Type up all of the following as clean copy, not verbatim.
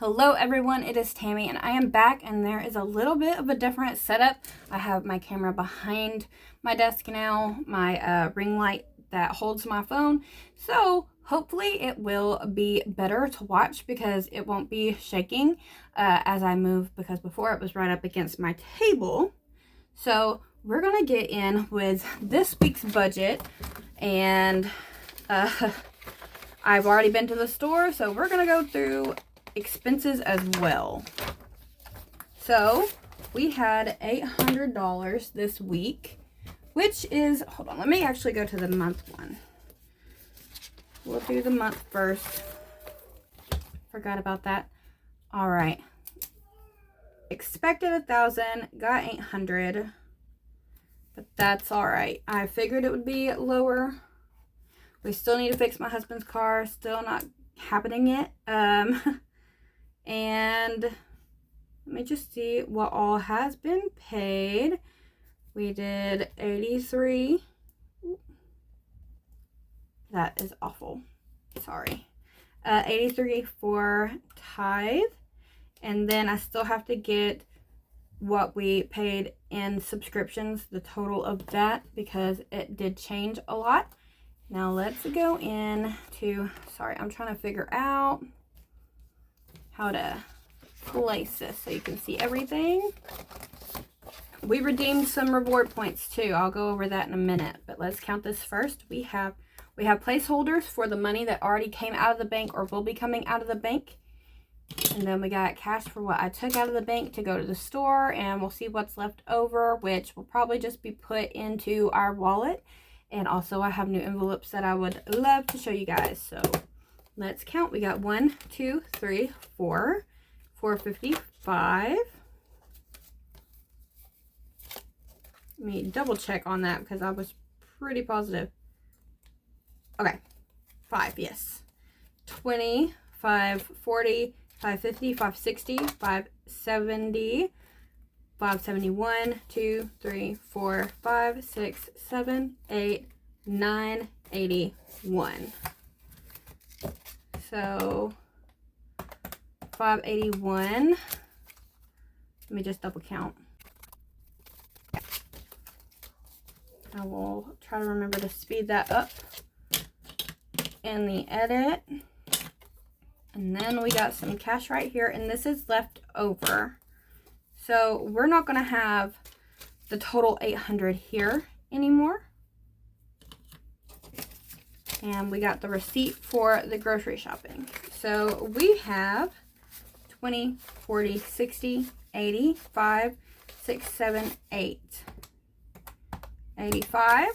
Hello everyone, it is Tammy and I am back, and there is a little bit of a different setup. I have my camera behind my desk now, my ring light that holds my phone, so hopefully it will be better to watch because it won't be shaking as I move, because before it was right up against my table. So we're gonna get in with this week's budget, and I've already been to the store, so we're gonna go through expenses as well. So we had $800 this week, which is, hold on, let me actually go to the month one. We'll do the month first. Forgot about that. All right. Expected 1,000, got 800, but that's all right. I figured it would be lower. We still need to fix my husband's car. Still not happening yet. And let me just see what all has been paid. We did 83. That is awful. Sorry. 83 for tithe. And then I still have to get what we paid in subscriptions, the total of that, because it did change a lot. Now let's go into, sorry, I'm trying to figure out how to place this so you can see everything. We redeemed some reward points too. I'll go over that in a minute, but let's count this first. We have placeholders for the money that already came out of the bank or will be coming out of the bank. And then we got cash for what I took out of the bank to go to the store, and we'll see what's left over, which will probably just be put into our wallet. And also I have new envelopes that I would love to show you guys. So let's count. We got 1, 2, 3, 4, 455. Let me double check on that because I was pretty positive. Okay, 5, yes. 20, 540, 550, 560, 570, 571, 2, 3, 4, 5, 6, 7, 8, 9, 81. So 581. Let me just double count. I will try to remember to speed that up in the edit. And then we got some cash right here, and this is left over. So we're not going to have the total 800 here anymore. And we got the receipt for the grocery shopping. So we have 20, 40, 60, 80, 5, 6, 7, 8. 85.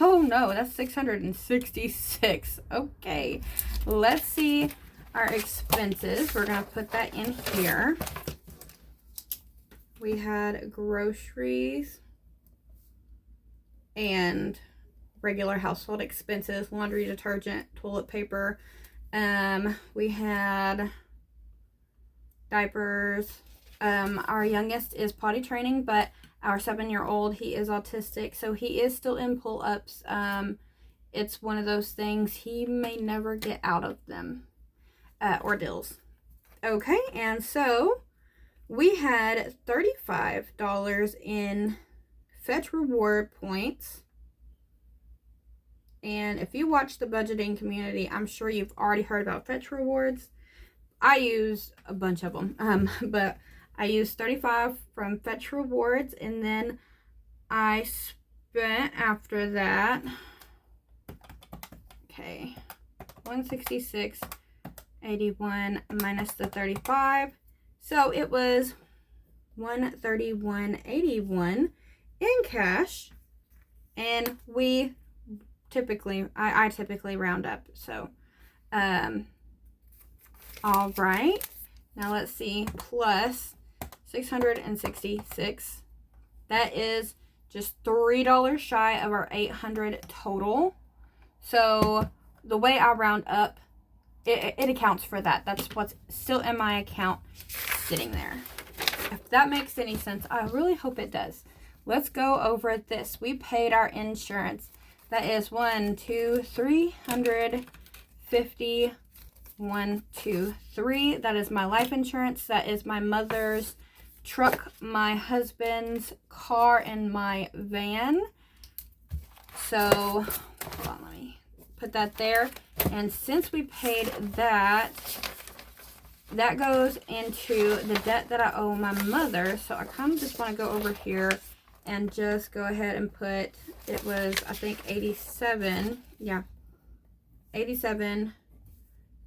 Oh no, that's 666. Okay, let's see our expenses. We're going to put that in here. We had groceries and regular household expenses, laundry detergent, toilet paper. We had diapers. Our youngest is potty training, but our 7-year-old, he is autistic, so he is still in pull-ups. It's one of those things, he may never get out of them, ordeals. Okay, and so we had $35 in Fetch Reward points. And if you watch the budgeting community, I'm sure you've already heard about Fetch Rewards. I use a bunch of them, but I used 35 from Fetch Rewards, and then I spent after that, okay, 166.81 minus the 35. So it was 131.81 in cash, and we typically, I typically round up. So, all right. Now let's see, plus 666. That is just $3 shy of our 800 total. So the way I round up, it accounts for that. That's what's still in my account sitting there. If that makes any sense, I really hope it does. Let's go over this. We paid our insurance. That is 350 1, 2, 3. That is my life insurance. That is my mother's truck, my husband's car, and my van. So, hold on, let me put that there. And since we paid that, that goes into the debt that I owe my mother. So I kind of just want to go over here and just go ahead and put, it was, I think, 87. Yeah, 87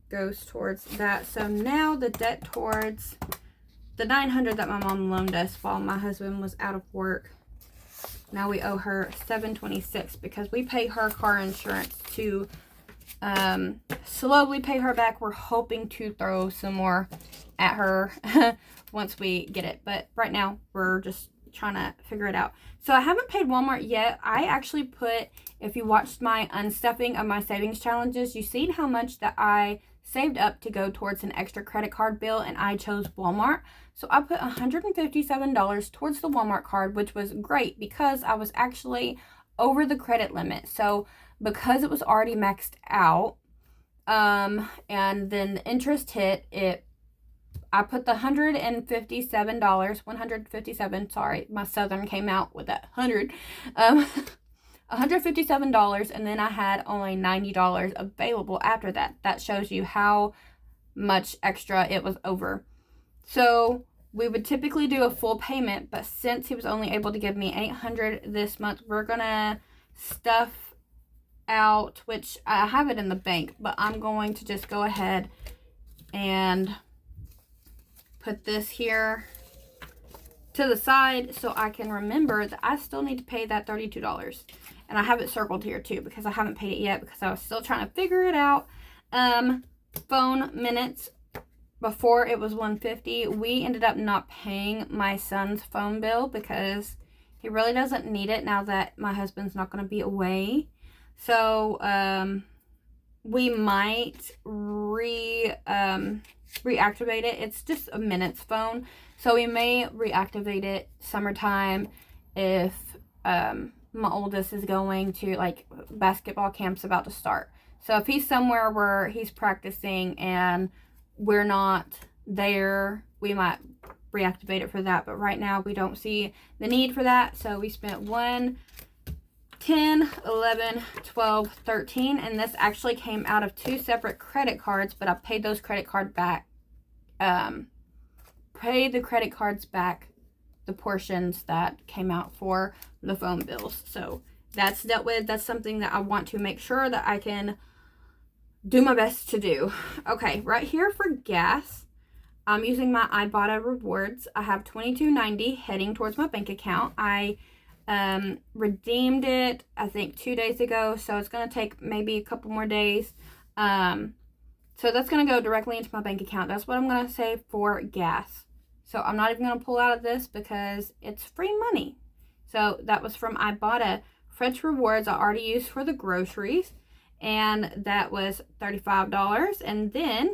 goes towards that. So now the debt towards the $900 that my mom loaned us while my husband was out of work, now we owe her $726 because we pay her car insurance to slowly pay her back. We're hoping to throw some more at her once we get it, but right now we're just trying to figure it out. So I haven't paid Walmart yet. I actually put, if you watched my unstuffing of my savings challenges, you seen how much that I saved up to go towards an extra credit card bill, and I chose Walmart. So I put $157 towards the Walmart card, which was great because I was actually over the credit limit. So because it was already maxed out, and then the interest hit it, I put the $157, sorry, my Southern came out with that 100, $157, and then I had only $90 available after that. That shows you how much extra it was over. So we would typically do a full payment, but since he was only able to give me $800 this month, we're gonna stuff out, which I have it in the bank, but I'm going to just go ahead and put this here to the side so I can remember that I still need to pay that $32. And I have it circled here too because I haven't paid it yet because I was still trying to figure it out. Phone minutes, before it was $150. We ended up not paying my son's phone bill because he really doesn't need it now that my husband's not going to be away. So we might reactivate it. It's just a minutes phone, so we may reactivate it summertime if my oldest is going to, like, basketball camp's about to start. So if he's somewhere where he's practicing and we're not there, we might reactivate it for that. But right now we don't see the need for that. So we spent 1, 10, 11, 12, 13, and this actually came out of 2 separate credit cards, but I paid those credit cards back, the portions that came out for the phone bills. So that's dealt with. That's something that I want to make sure that I can do my best to do. Okay, right here for gas, I'm using my Ibotta rewards. I have $22.90 heading towards my bank account. I redeemed it, I think, 2 days ago, so it's going to take maybe a couple more days. So that's going to go directly into my bank account. That's what I'm going to save for gas. So I'm not even going to pull out of this because it's free money. So that was from Ibotta. French rewards I already used for the groceries, and that was $35. And then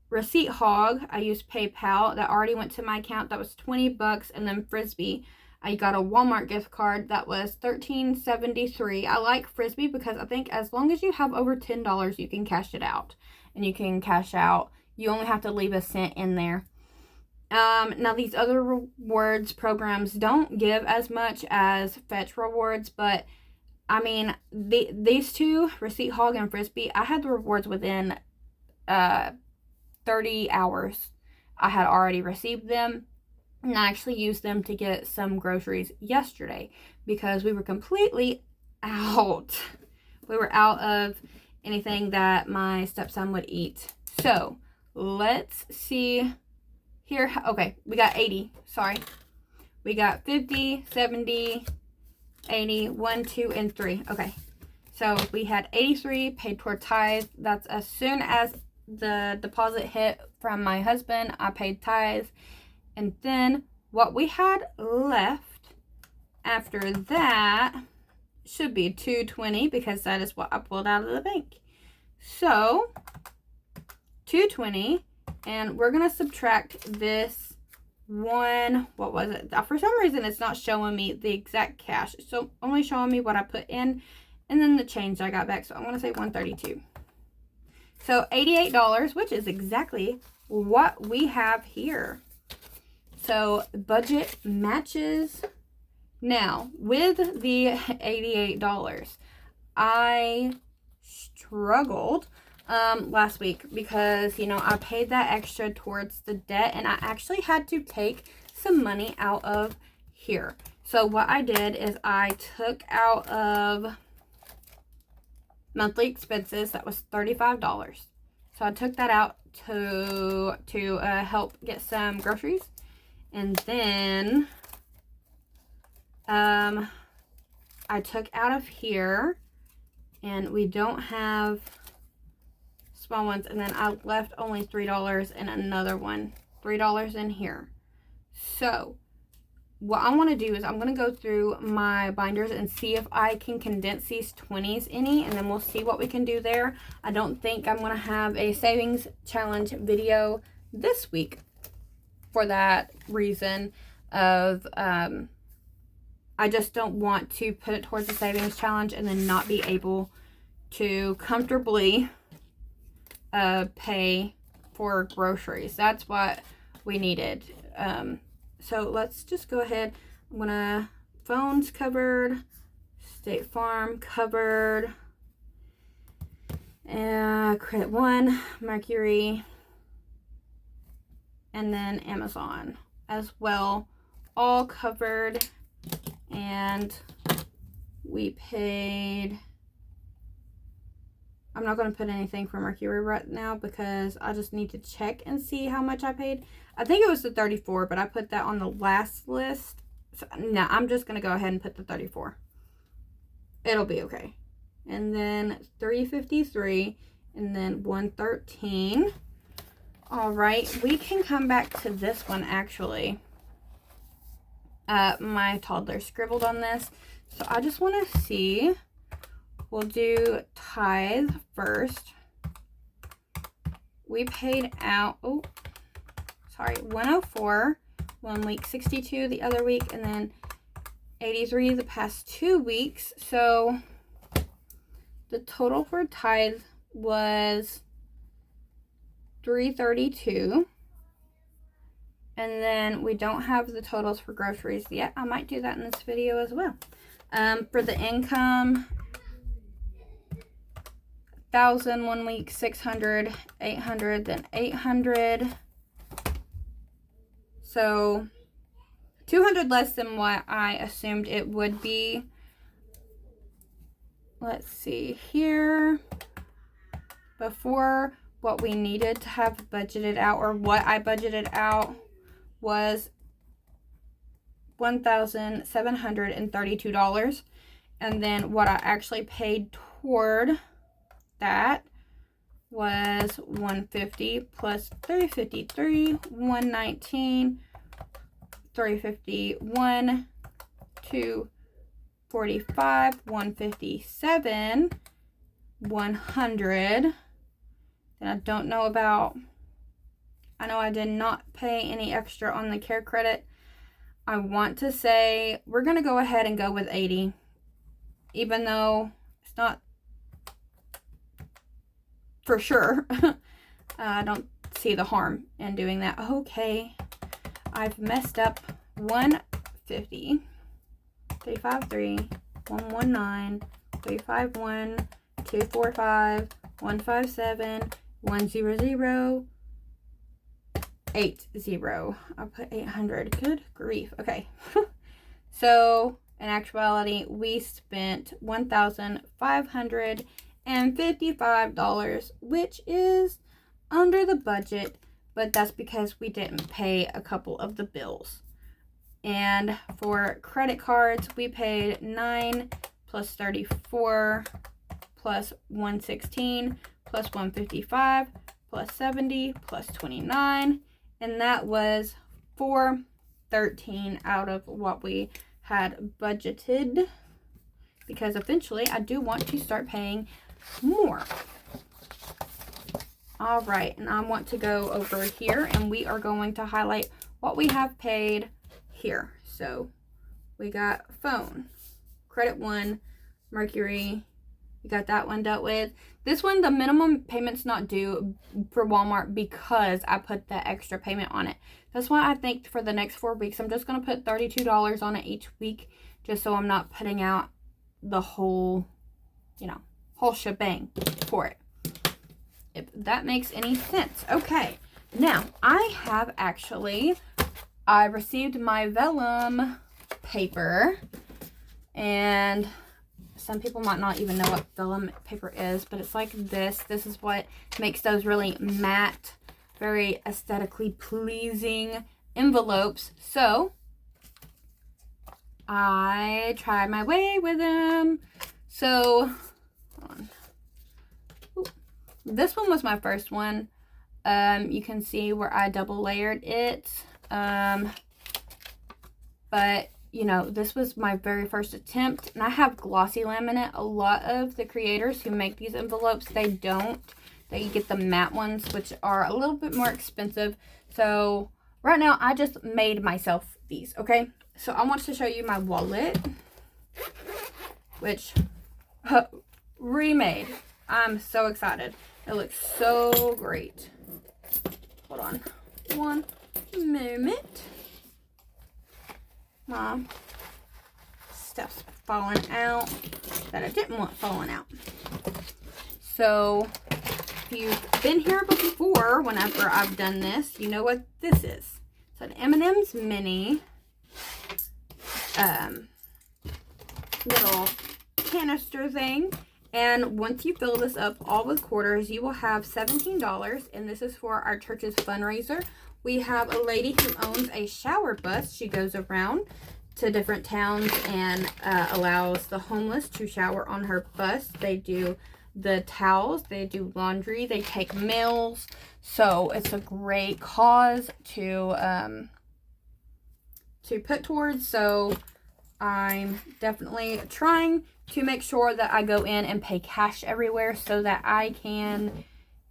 Receipt Hog, I used PayPal. That already went to my account. That was $20. And then Frisbee, I got a Walmart gift card. That was $13.73. I like Frisbee because I think as long as you have over $10, you can cash it out. And you can cash out. You only have to leave a cent in there. Now, these other rewards programs don't give as much as Fetch Rewards, but I mean, these two, Receipt Hog and Frisbee, I had the rewards within 30 hours. I had already received them, and I actually used them to get some groceries yesterday because we were completely out. We were out of anything that my stepson would eat. So let's see here. Okay, we got 80. Sorry. We got 50, 70, 80, 1, 2, and 3. Okay. So we had 83 paid toward tithe. That's as soon as the deposit hit from my husband, I paid tithe. And then what we had left after that should be $220 because that is what I pulled out of the bank. So $220, and we're gonna subtract this one. What was it? For some reason it's not showing me the exact cash, so only showing me what I put in and then the change I got back. So I'm gonna say $132. So $88, which is exactly what we have here. So budget matches. Now, with the $88, I struggled last week because, you know, I paid that extra towards the debt, and I actually had to take some money out of here. So what I did is I took out of monthly expenses, that was $35. So I took that out to help get some groceries. And then I took out of here, and we don't have small ones, and then I left only $3 and another one, $3 in here. So what I want to do is I'm going to go through my binders and see if I can condense these 20s any, and then we'll see what we can do there. I don't think I'm going to have a savings challenge video this week for that reason of I just don't want to put it towards the savings challenge and then not be able to comfortably pay for groceries. That's what we needed. So let's just go ahead. I'm gonna, phones covered, State Farm covered, Credit One, Mercury, and then Amazon as well, all covered. And we paid, I'm not going to put anything for Mercury right now because I just need to check and see how much I paid. I think it was the 34, but I put that on the last list. So, no, I'm just going to go ahead and put the 34. It'll be okay. And then 353, and then 113. All right, we can come back to this one actually. My toddler scribbled on this, so I just want to see. We'll do tithe first. We paid out, 104 1 week, 62 the other week, and then 83 the past 2 weeks. So the total for tithe was $332. And then we don't have the totals for groceries yet. I might do that in this video as well. For the income, 1,000 1 week, 600, 800, then 800. So 200 less than what I assumed it would be. Let's see here. Before, what we needed to have budgeted out, or what I budgeted out, was $1,732, and then what I actually paid toward that was $150 plus $353, $119, $351, $245, $157, $100. And I don't know about, I know I did not pay any extra on the care credit. I want to say we're going to go ahead and go with 80. Even though it's not for sure. I don't see the harm in doing that. Okay. I've messed up. 150, 353, 119, 351, 245, 157, 100, 80. I put 800. Good grief. Okay. So in actuality, we spent $1,555, which is under the budget, but that's because we didn't pay a couple of the bills. And for credit cards, we paid 9 plus 34 plus 116 plus 155 plus 70 plus 29, and that was $413 out of what we had budgeted, because eventually I do want to start paying more. All right, and I want to go over here, and we are going to highlight what we have paid here. So we got phone, Credit One, Mercury, We got that one dealt with. This one, the minimum payment's not due for Walmart because I put the extra payment on it. That's why I think for the next 4 weeks, I'm just going to put $32 on it each week, just so I'm not putting out the whole, whole shebang for it. If that makes any sense. Okay. Now, I received my vellum paper, and some people might not even know what vellum paper is, but it's like this. This is what makes those really matte, very aesthetically pleasing envelopes. So, I tried my way with them. So, hold on. Ooh. This one was my first one. You can see where I double layered it. But, this was my very first attempt. And I have glossy laminate. A lot of the creators who make these envelopes, they don't. They get the matte ones, which are a little bit more expensive. So, right now, I just made myself these, okay? So, I want to show you my wallet, which remade. I'm so excited. It looks so great. Hold on one moment. My stuff's falling out that I didn't want falling out. So, if you've been here before, whenever I've done this, you know what this is. It's an M&M's mini little canister thing. And once you fill this up all with quarters, you will have $17. And this is for our church's fundraiser. We have a lady who owns a shower bus. She goes around to different towns and allows the homeless to shower on her bus. They do the towels, they do laundry, they take meals. So it's a great cause to put towards. So I'm definitely trying to make sure that I go in and pay cash everywhere so that I can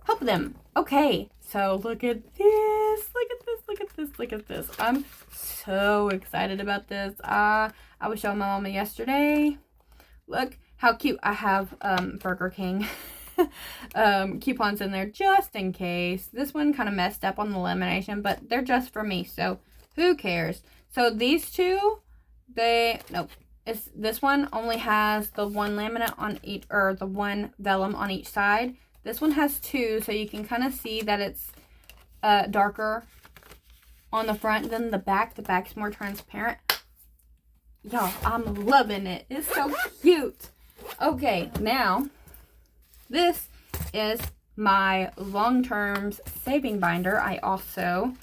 help them. Okay, so look at this. Look at this. Look at this. Look at this. I'm so excited about this. I was showing my mama yesterday. Look how cute. I have Burger King coupons in there just in case. This one kind of messed up on the lamination, but they're just for me, so who cares? So these two, this one only has the one laminate on each, or the one vellum on each side. This one has two, so you can kind of see that it's darker on the front than the back. The back's more transparent. Y'all, I'm loving it. It's so cute. Okay, now this is my long-term saving binder. I also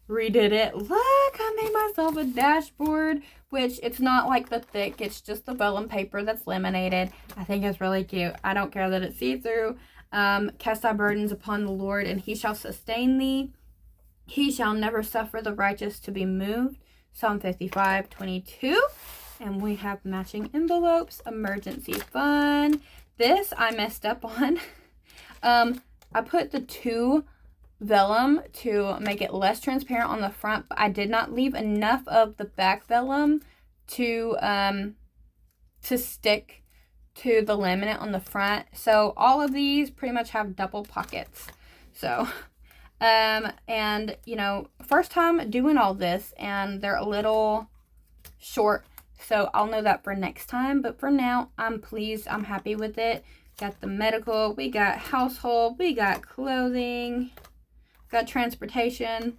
redid it. Look, I made myself a dashboard, which it's not like the thick, it's just the vellum paper that's laminated. I think it's really cute. I don't care that it's see-through. Cast thy burdens upon the Lord, and he shall sustain thee. He shall never suffer the righteous to be moved. Psalm 55:22. And we have matching envelopes. Emergency fund. This I messed up on. I put the two vellum to make it less transparent on the front, but I did not leave enough of the back vellum to stick to the laminate on the front. So all of these pretty much have double pockets. So and first time doing all this, and they're a little short, so I'll know that for next time. But for now, I'm pleased. I'm happy with it. Got the medical, we got household, we got clothing, got transportation,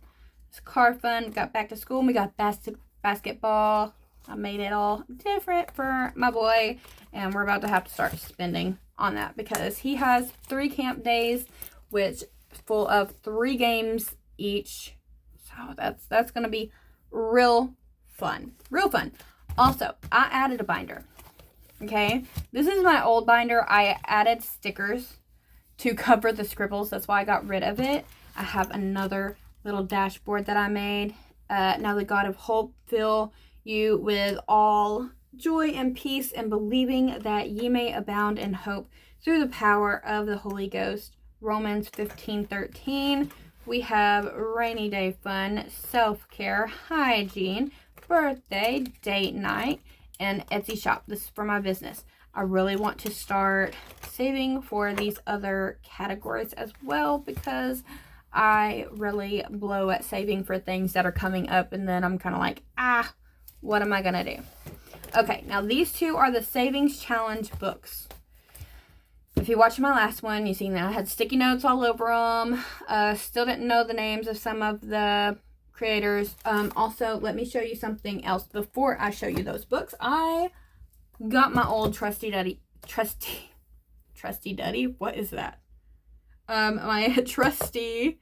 it's car fund, we got back to school, we got basketball. I made it all different for my boy, and we're about to have to start spending on that because he has 3 camp days, which full of 3 games each. So that's gonna be real fun. Also, I added a binder. Okay, this is my old binder. I added stickers to cover the scribbles. That's why I got rid of it. I have another little dashboard that I made. Now the God of hope fill you with all joy and peace, and believing that ye may abound in hope through the power of the Holy Ghost. Romans 15:13. We have rainy day fun, self-care, hygiene, birthday, date night, and Etsy shop. This is for my business. I really want to start saving for these other categories as well, because I really blow at saving for things that are coming up, and then I'm kind of like, what am I gonna do? Okay, now these two are the Savings Challenge books. If you watched my last one, you seen that I had sticky notes all over them. Still didn't know the names of some of the creators. Also, let me show you something else before I show you those books. I got my old trusty duddy, what is that? My trusty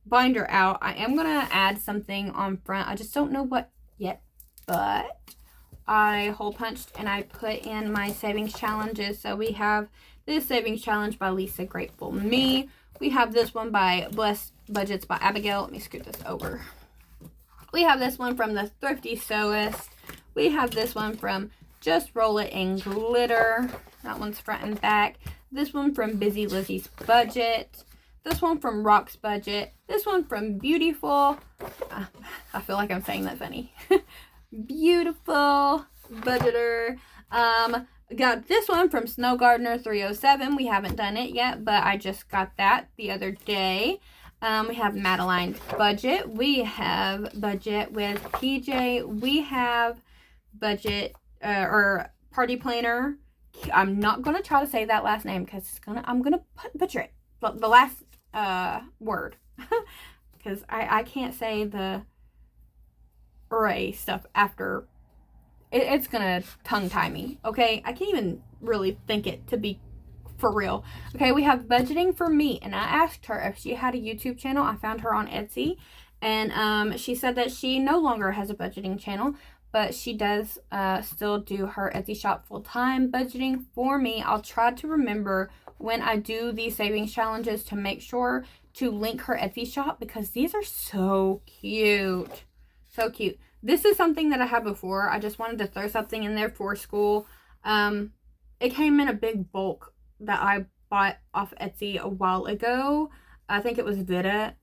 binder out. I am gonna add something on front. I just don't know what yet, but I hole punched and I put in my savings challenges. So we have this savings challenge by Lisa Grateful Me. We have this one by Blessed Budgets by Abigail. Let me scoot this over. We have this one from the Thrifty Sewist. We have this one from Just Roll It in Glitter. That one's front and back. This one from Busy Lizzie's Budget. This one from Rock's Budget. This one from Beautiful. I feel like I'm saying that funny. Beautiful Budgeter. Got this one from Snow Gardener 307. We haven't done it yet, but I just got that the other day. We have Madeline's Budget. We have Budget with PJ. We have Budget or Party Planner. I'm not gonna try to say that last name because I'm gonna butcher it. The last word, because I can't say the stuff after. It's gonna tongue tie me. Okay, I can't even really think it to be for real. Okay, we have Budgeting for Me, and I asked her if she had a YouTube channel. I found her on Etsy, and she said that she no longer has a budgeting channel, but she does still do her Etsy shop full time. Budgeting for Me. I'll try to remember when I do these savings challenges to make sure to link her Etsy shop, because these are so cute. So cute. This is something that I had before. I just wanted to throw something in there for school. It came in a big bulk that I bought off Etsy a while ago. I think it was Vita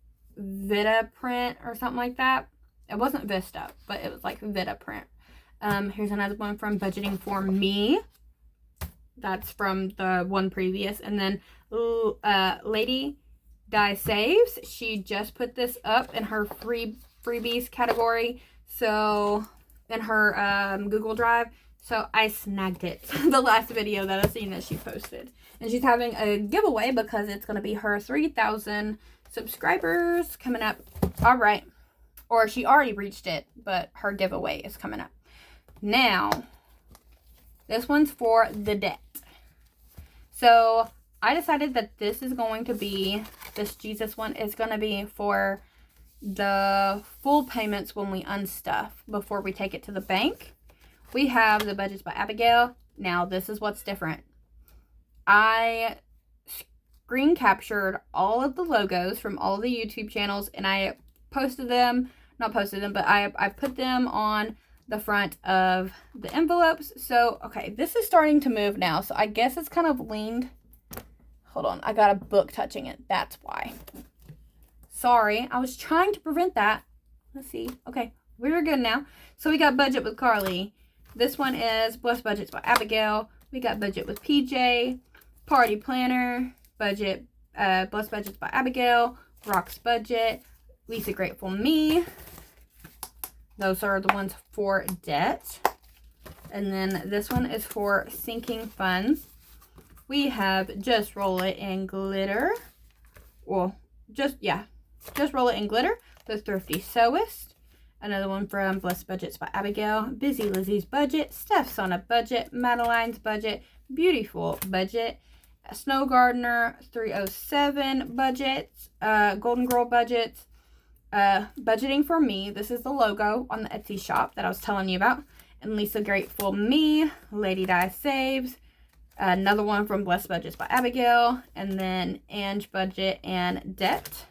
print or something like that. It wasn't Vista, but it was like Vita print. Here's another one from Budgeting for Me. That's from the one previous. And then Lady Di Saves. She just put this up in her freebies category. So in her Google Drive. So I snagged it. The last video that I've seen that she posted. And she's having a giveaway because it's going to be her 3,000 subscribers coming up. All right. Or she already reached it, but her giveaway is coming up. Now, this one's for the debt. So I decided that this is going to be, this Jesus one is going to be for the full payments when we unstuff before we take it to the bank. We have the Budgets by Abigail. Now, this is what's different. I screen captured all of the logos from all the YouTube channels, and I posted them, but I put them on the front of the envelopes. So, okay, this is starting to move now, so I guess it's kind of leaned. Hold on, I got a book touching it. That's why. Sorry, I was trying to prevent that. Let's see. Okay, we're good now. So we got Budget with Carly. This one is Blessed Budgets by Abigail. We got Budget with PJ, Party Planner, Budget, Blessed Budgets by Abigail, Rock's Budget, Lisa Grateful Me. Those are the ones for debt. And then this one is for sinking funds. We have Just Roll It in Glitter. Well, Just Roll It in Glitter. The Thrifty Sewist. Another one from Blessed Budgets by Abigail. Busy Lizzie's Budget. Steph's on a Budget. Madeline's Budget. Beautiful Budget. Snow Gardener 307 Budgets. Golden Girl Budgets. Budgeting for Me. This is the logo on the Etsy shop that I was telling you about. And Lisa Grateful Me. Lady Di Saves. Another one from Blessed Budgets by Abigail. And then Ange Budget and Debt.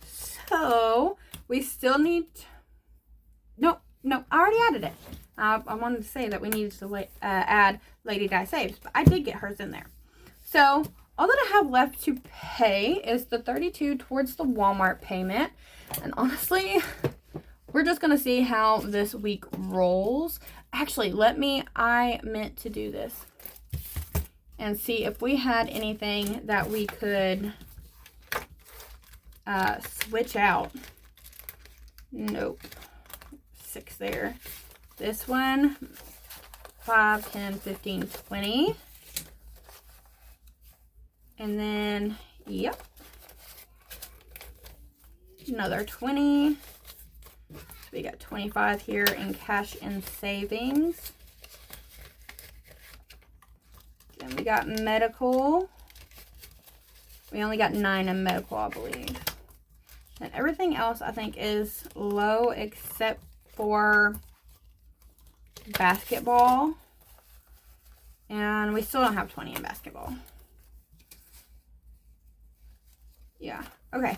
So, we still need... No, I already added it. I wanted to say that we needed to add Lady Di Saves, but I did get hers in there. So, all that I have left to pay is the $32 towards the Walmart payment. And honestly, we're just going to see how this week rolls. Actually, I meant to do this. and see if we had anything that we could switch out. Nope. 6 there. This one, 5, 10, 15, 20. And then, yep. Another 20. So we got 25 here in cash and savings. Then we got medical. We only got 9 in medical, I believe. And everything else I think is low except for basketball. And we still don't have 20 in basketball. Yeah, okay.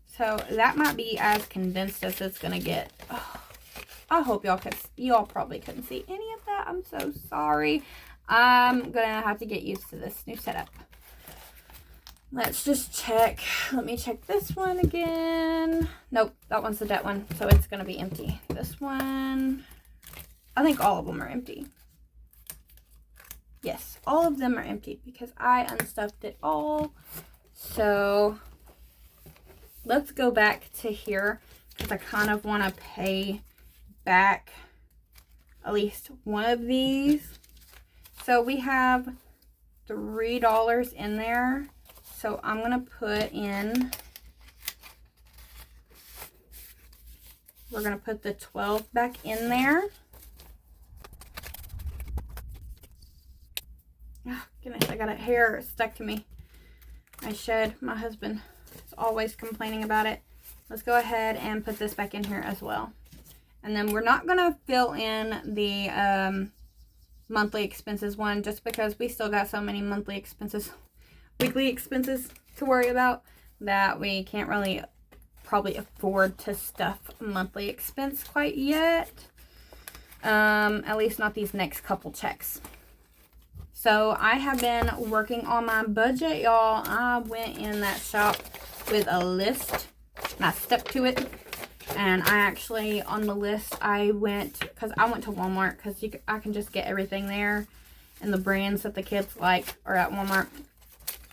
So that might be as condensed as it's gonna get. Oh, I hope y'all probably couldn't see any of that. I'm so sorry. I'm gonna have to get used to this new setup. Let's just check. Let me check this one again. Nope, that one's the debt one, so it's gonna be empty. This one, I think all of them are empty. Yes, all of them are empty because I unstuffed it all. So let's go back to here because I kind of want to pay back at least one of these. So we have $3 in there. So I'm going to put in, we're going to put the 12 back in there. Oh, goodness, I got a hair stuck to me. I shed. My husband is always complaining about it. Let's go ahead and put this back in here as well. And then we're not going to fill in the monthly expenses one just because we still got so many monthly expenses, weekly expenses to worry about that we can't really probably afford to stuff monthly expense quite yet. At least not these next couple checks. So I have been working on my budget, y'all. I went in that shop with a list and I stuck to it. And I actually, on the list, I went to Walmart because I can just get everything there. And the brands that the kids like are at Walmart.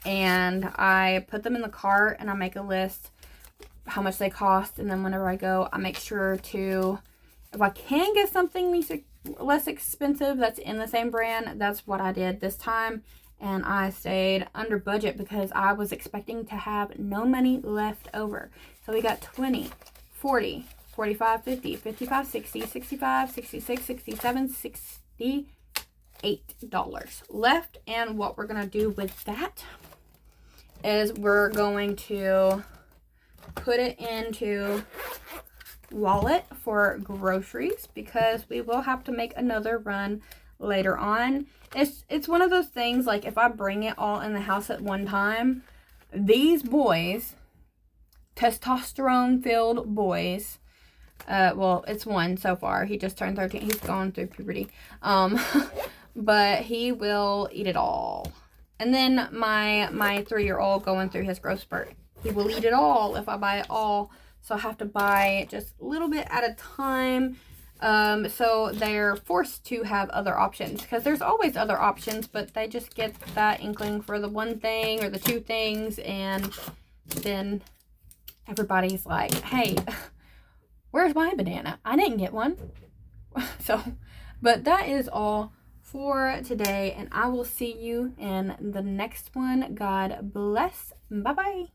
And I put them in the cart and I make a list how much they cost. And then whenever I go, I make sure to, if I can get something less expensive that's in the same brand, that's what I did this time. And I stayed under budget because I was expecting to have no money left over. So we got 20, 40, 45, 50, 55, 60, 65, 66, 67, $68 left. And what we're going to do with that is we're going to put it into wallet for groceries because we will have to make another run later on. It's one of those things, like if I bring it all in the house at one time, these boys, testosterone filled boys, well, it's one so far. He just turned 13. He's going through puberty. But he will eat it all. And then my 3-year-old going through his growth spurt, he will eat it all if I buy it all. So I have to buy just a little bit at a time. So they're forced to have other options because there's always other options, but they just get that inkling for the one thing or the two things. And then everybody's like, hey, where's my banana? I didn't get one. So, but that is all for today. And I will see you in the next one. God bless. Bye-bye.